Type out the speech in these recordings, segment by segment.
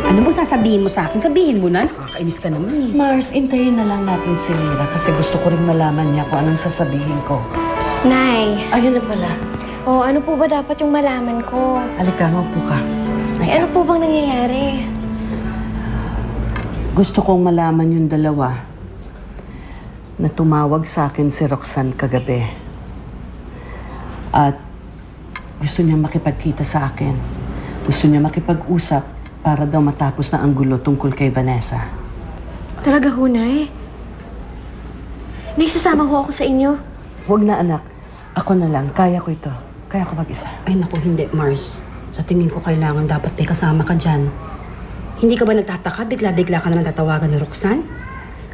Ano bang sasabihin mo sa akin? Sabihin mo na, nakakainis ka naman eh. Mars, intayin na lang natin si Lira kasi gusto ko rin malaman niya kung anong sasabihin ko. Nay, Ayun na pala. ano po ba dapat yung malaman ko? Halika, maupo ka. Ay, ano po bang nangyayari? Gusto kong malaman yung dalawa na tumawag sa akin si Roxanne kagabi. At gusto niya makipagkita sa akin. Gusto niya makipag-usap para daw matapos na ang gulo tungkol kay Vanessa. Talaga ho, Nay? Naisasama ho ako sa inyo. Huwag na anak. Ako na lang. Kaya ko ito. Kaya ko mag-isa. Ay naku, hindi Mars. Sa tingin ko kailangan dapat may kasama ka dyan. Hindi ka ba nagtataka? Bigla-bigla ka na tatawagan ni Roxanne?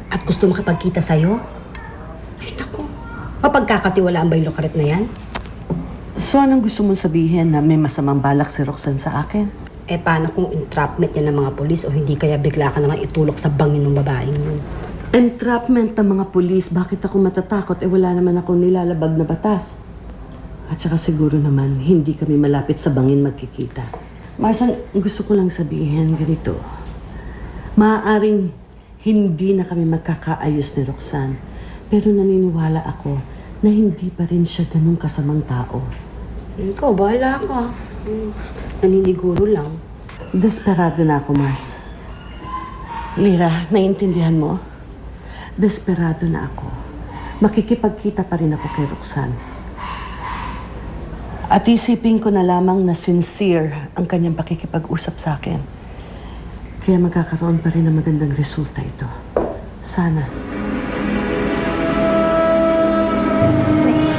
At gusto makipagkita sa'yo? Ay naku. Mapagkakatiwalaan ba yung lokaret na yan? So, anong gusto mong sabihin na may masamang balak si Roxanne sa akin? Eh paano kung entrapment yan ng mga polis o hindi kaya bigla ka na nga itulok sa bangin ng babaeng yun? Entrapment ng mga pulis, bakit ako matatakot? Eh wala naman akong nilalabag na batas. At saka siguro naman, hindi kami malapit sa bangin magkikita. Mars, ang gusto ko lang sabihin ganito. Maaaring hindi na kami magkakaayos ni Roxanne, pero naniniwala ako na hindi pa rin siya ganun kasamang tao. Ikaw, bahala ka. Naniniguro lang. Desperado na ako, Mars. Lira, naiintindihan mo? Desperado na ako. Makikipagkita pa rin ako kay Roxanne. At isipin ko na lamang na sincere ang kanyang pakikipag-usap sa akin. Kaya magkakaroon pa rin ng magandang resulta ito. Sana.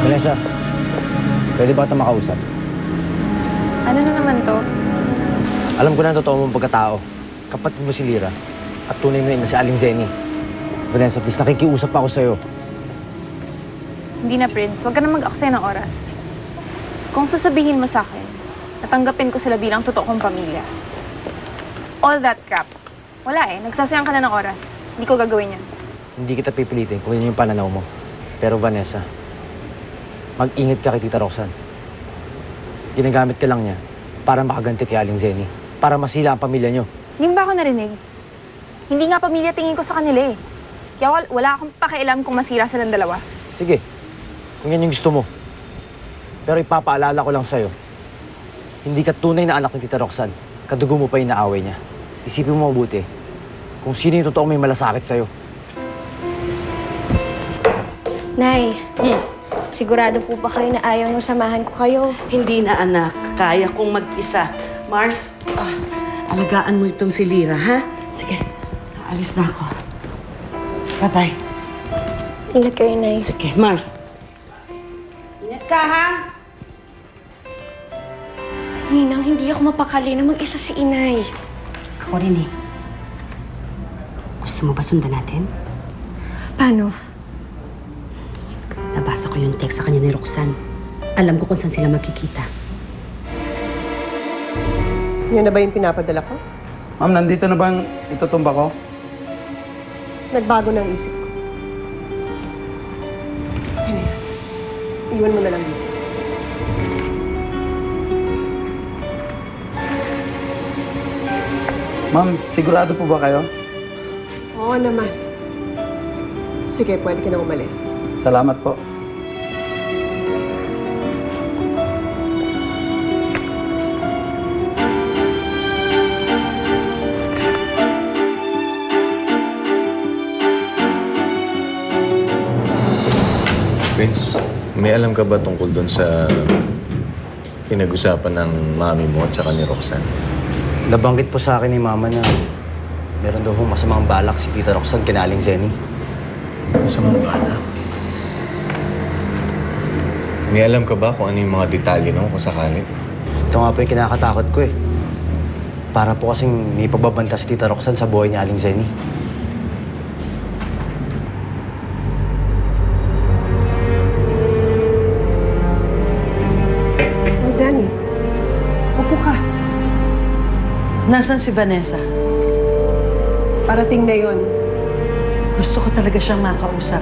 Vanessa, pwede ba ito makausap? Ano na naman to? Alam ko na ang totoo mong pagkatao. Kapatid mo si Lira. At tunay mo yun na si Aling Zenny. Vanessa, please, nakikiusap ako sa'yo. Hindi na, Prince. Huwag ka na mag-aksaya ng oras. Kung sasabihin mo sa akin, natanggapin ko sila bilang totoo kong pamilya. All that crap. Wala eh. Nagsasayang ka na ng oras. Hindi ko gagawin yan. Hindi kita pipilitin kung yun yung pananaw mo. Pero Vanessa, mag-ingat ka kay Tita Roxanne. Ginagamit ka lang niya para makaganti kay Aling Zenny. Para masila ang pamilya niyo. Hindi ba ako narinig? Hindi nga pamilya tingin ko sa kanila eh. Kaya wala akong pakialam kung masira silang dalawa. Sige, kung yan yung gusto mo. Pero ipapaalala ko lang sa'yo, hindi ka tunay na anak ni Tita Roxanne. Kadugo mo pa yung naaway niya. Isipin mo mabuti kung sino yung totoo may malasakit sa'yo. Nay, sigurado po ba kayo na ayaw nung samahan ko kayo? Hindi na, anak. Kaya kong mag-isa. Mars, alagaan mo itong si Lira, ha? Sige, aalis na ako. Bye-bye. Ingat kayo, Nay. Sige, Mars. Ingat ka ha! Ninang, hindi ako mapakali na mag-isa si Inay. Ako rin eh. Gusto mo ba sundan natin? Paano? Nabasa ko yung text sa kanya ni Roxanne. Alam ko kung saan sila magkikita. Yan na ba yung pinapadala ko? Ma'am, nandito na ba yung itutumba ko? Nagbago ng isip ko. Ano yan? Iwan mo na lang dito. Ma'am, sigurado po ba kayo? Oo naman. Sige, pwede ka na umalis. Salamat po. Vince, may alam ka ba tungkol doon sa pinag-usapan ng mami mo at saka ni Roxanne? Nabanggit po sa akin ni Mama na meron daw hong masamang balak si Tita Roxanne kina Aling Zenny. Masamang balak? May alam ka ba kung ano yung mga detalye noon kung sakali? Ito nga po yung kinakatakot ko eh. Para po kasing may pagbabanta si Tita Roxanne sa buhay ni Aling Zenny. Ay, Zanny. Upo ka. Nasaan si Vanessa? Parating na yon. Gusto ko talaga siyang makausap.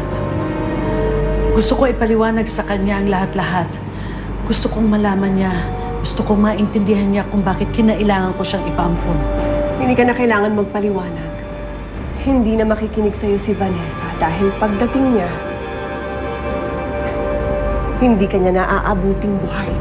Gusto ko ipaliwanag sa kanya ang lahat-lahat. Gusto kong malaman niya. Gusto kong maintindihan niya kung bakit kinailangan ko siyang ipampun. Hindi ka na kailangan magpaliwanag. Hindi na makikinig sa'yo si Vanessa dahil pagdating niya, hindi ka niya naaabuting buhay.